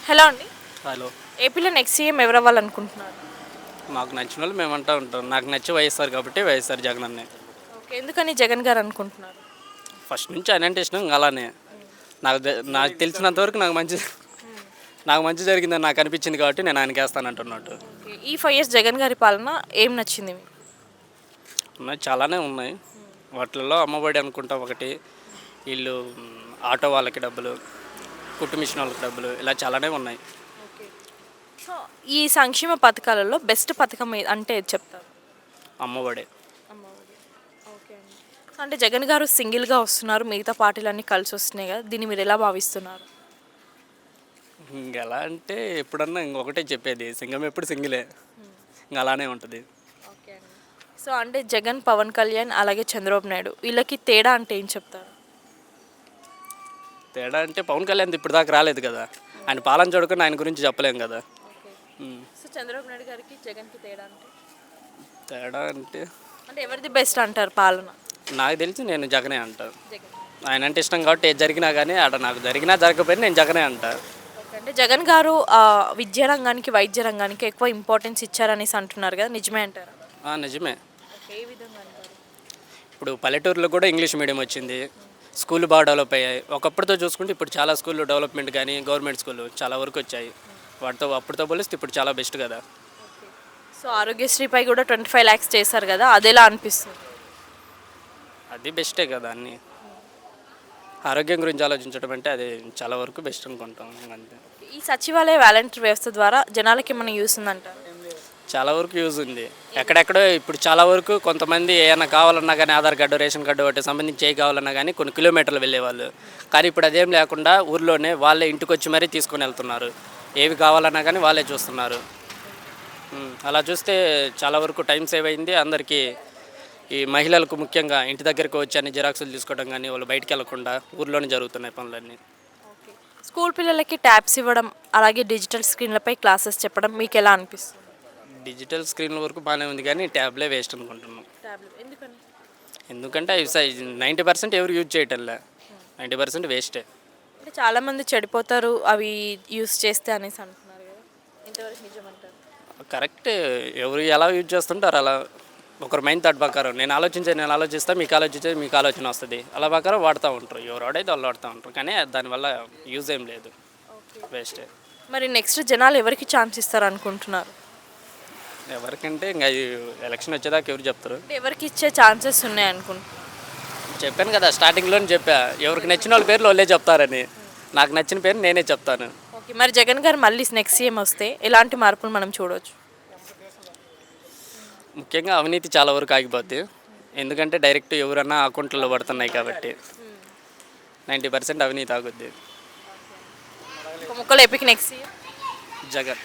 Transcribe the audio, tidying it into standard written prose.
Hello అండి. Hello. ఏపీలో next CM ఎవరు అవ్వాలనుకుంటున్నారు? మాకు నచ్చిన వాళ్ళు మేము అంటూ ఉంటాం. నాకు నచ్చి వైఎస్ఆర్ కాబట్టి వైఎస్ఆర్ జగన్ అన్నే. ఓకే. ఎందుకని జగన్ గారు అనుకుంటున్నారు? ఫస్ట్ నుంచి ఆయన అంటే ఇష్టం, ఇంకా అలానే. నాకు తెలిసినంత వరకు నాకు మంచి జరిగిందని నాకు అనిపించింది కాబట్టి నేను ఆయనకి వేస్తానంటున్నట్టు. ఓకే. ఈ 5 ఇయర్స్ జగన్ గారి పాలన ఏం నచ్చింది మీకు? ఉన్నాయి, చాలానే ఉన్నాయి. వాటిల్లో అమ్మఒడి అనుకుంటా ఒకటి, వీళ్ళు ఆటో వాళ్ళకి డబ్బులు, కుట్టు మిషన్ వాళ్ళకి డబ్బులు, ఇలా చాలానే ఉన్నాయి. ఓకే. సో ఈ సంక్షేమ పథకాలలో బెస్ట్ పథకం అంటే ఏది చెప్తారు? అమ్మఒడే. ఓకే అండి. సో అంటే జగన్ గారు సింగిల్గా వస్తున్నారు, మిగతా పార్టీలన్నీ కలిసి వస్తున్నాయి కదా, దీన్ని మీరు ఎలా భావిస్తున్నారు? ఇంకెలా అంటే ఎప్పుడన్నా ఇంకొకటే చెప్పేది, సింగం ఎప్పుడు సింగిలే, ఇంకా అలానే ఉంటుంది. ఓకే అండి. సో అంటే జగన్, పవన్ కళ్యాణ్ అలాగే చంద్రబాబు నాయుడు వీళ్ళకి తేడా అంటే ఏం చెప్తారు? తేడా అంటే పవన్ కళ్యాణ్ ఇప్పుడు దాకా రాలేదు కదా, ఆయన పాలన చూడకుండా ఆయన గురించి చెప్పలేం కదా. సో చంద్రబాబు నాయుడు గారికి జగన్కి తేడా అంటే తేడా అంటే అంటే ఎవరిది బెస్ట్ అంటారు పాలన? నాకు తెలిసి నేను జగనే అంటాను. జగన్. ఆయన అంటే ఇష్టం కాబట్టి ఏది జరిగినా కానీ ఆడ నాకు జరిగినా జరగకపోయినా నేను జగనే అంటాను. ఓకే. అంటే జగన్ గారు విద్యా రంగానికి, వైద్య రంగానికి ఎక్కువ ఇంపార్టెన్స్ ఇచ్చారనేసి అంటున్నారు కదా, నిజమే అంటారా? నిజమే. ఓకే. ఏ విధంగా అంటారు? ఇప్పుడు పల్లెటూరులో కూడా ఇంగ్లీష్ మీడియం వచ్చింది, స్కూళ్ళు బాగా డెవలప్ అయ్యాయి. ఒకప్పటితో చూసుకుంటే ఇప్పుడు చాలా స్కూళ్ళు డెవలప్మెంట్ కానీ గవర్నమెంట్ స్కూళ్ళు చాలా వరకు వచ్చాయి. వాటితో అప్పటితో పోలిస్తే ఇప్పుడు చాలా బెస్ట్ కదా. ఓకే. సో ఆరోగ్యశ్రీపై కూడా 25 lakhs చేశారు కదా, అది ఎలా అనిపిస్తుంది? అది బెస్టే కదా. అన్నీ ఆరోగ్యం గురించి ఆలోచించడం అంటే అది చాలా వరకు బెస్ట్ అనుకుంటాం అంతే. ఈ సచివాలయ వాలంటీర్ వ్యవస్థ ద్వారా జనాలకి మనం యూస్ ఉందంటారు? చాలా వరకు యూజ్ ఉంది. ఎక్కడెక్కడో ఇప్పుడు చాలా వరకు కొంతమంది ఏమైనా కావాలన్నా కానీ ఆధార్ కార్డు, రేషన్ కార్డు వాటికి సంబంధించి ఏ కావాలన్నా కానీ కొన్ని కిలోమీటర్లు వెళ్ళేవాళ్ళు. కానీ ఇప్పుడు అదేం లేకుండా ఊర్లోనే వాళ్ళే ఇంటికి వచ్చి మరీ తీసుకొని వెళ్తున్నారు. ఏవి కావాలన్నా కానీ వాళ్ళే చూస్తున్నారు. అలా చూస్తే చాలా వరకు టైం సేవ్ అయింది అందరికీ. ఈ మహిళలకు ముఖ్యంగా ఇంటి దగ్గరికి వచ్చి అన్ని జిరాక్సులు తీసుకోవడం కానీ వాళ్ళు బయటికి వెళ్లకుండా ఊర్లోనే జరుగుతున్నాయి పనులన్నీ. ఓకే. స్కూల్ పిల్లలకి ట్యాబ్స్ ఇవ్వడం అలాగే డిజిటల్ స్క్రీన్లపై క్లాసెస్ చెప్పడం మీకు ఎలా అనిపిస్తుంది? డిజిటల్ స్క్రీన్ల వరకు బాగానే ఉంది కానీ ట్యాబ్లే వేస్ట్ అనుకుంటున్నాం. ఎందుకని? ఎందుకంటే అవి 90% ఎవరు యూజ్ చేయటంలే, 90% వేస్టే. అంటే చాలామంది చెడిపోతారు అవి యూస్ చేస్తే అనేసి అంటున్నారు కదా, ఇంతవరకు నిజమంటారు? కరెక్ట్. ఎవరు ఎలా యూజ్ చేస్తుంటారు అలా, ఒకరు మైండ్ థాట్ ప్రకారం నేను ఆలోచిస్తే మీకు ఆలోచన వస్తుంది, అలా ప్రకారం వాడుతూ ఉంటారు. ఎవరు వాడైతే వాళ్ళు వాడుతూ ఉంటారు, కానీ దానివల్ల యూజ్ ఏం లేదు, వేస్టే. మరి నెక్స్ట్ జనాలు ఎవరికి ఛాన్స్ ఇస్తారు అనుకుంటున్నారు? ఎవరికంటే ఇంకా ఎలక్షన్ వచ్చేదాకా ఎవరు చెప్తారు. అంటే ఎవరికి ఇచ్చే ఛాన్సెస్ ఉన్నాయి అనుకుంటున్నారు? చెప్పాను కదా స్టార్టింగ్లోనే చెప్పా, ఎవరికి నచ్చిన వాళ్ళ పేర్లు వాళ్ళే చెప్తారని. నాకు నచ్చిన పేరు నేనే చెప్తాను. ఓకే. మరి జగన్ గారు మళ్ళీ నెక్స్ట్ సీఎం వస్తే ఎలాంటి మార్పులు మనం చూడవచ్చు? ముఖ్యంగా అవినీతి చాలా వరకు ఆగిపోద్ది. ఎందుకంటే డైరెక్ట్ ఎవరన్నా అకౌంట్లలో పడుతున్నాయి కాబట్టి 90% అవినీతి ఆగుద్ది. ఒక ముక్కలో ఎపిక్ నెక్స్ట్ సీఎం జగన్.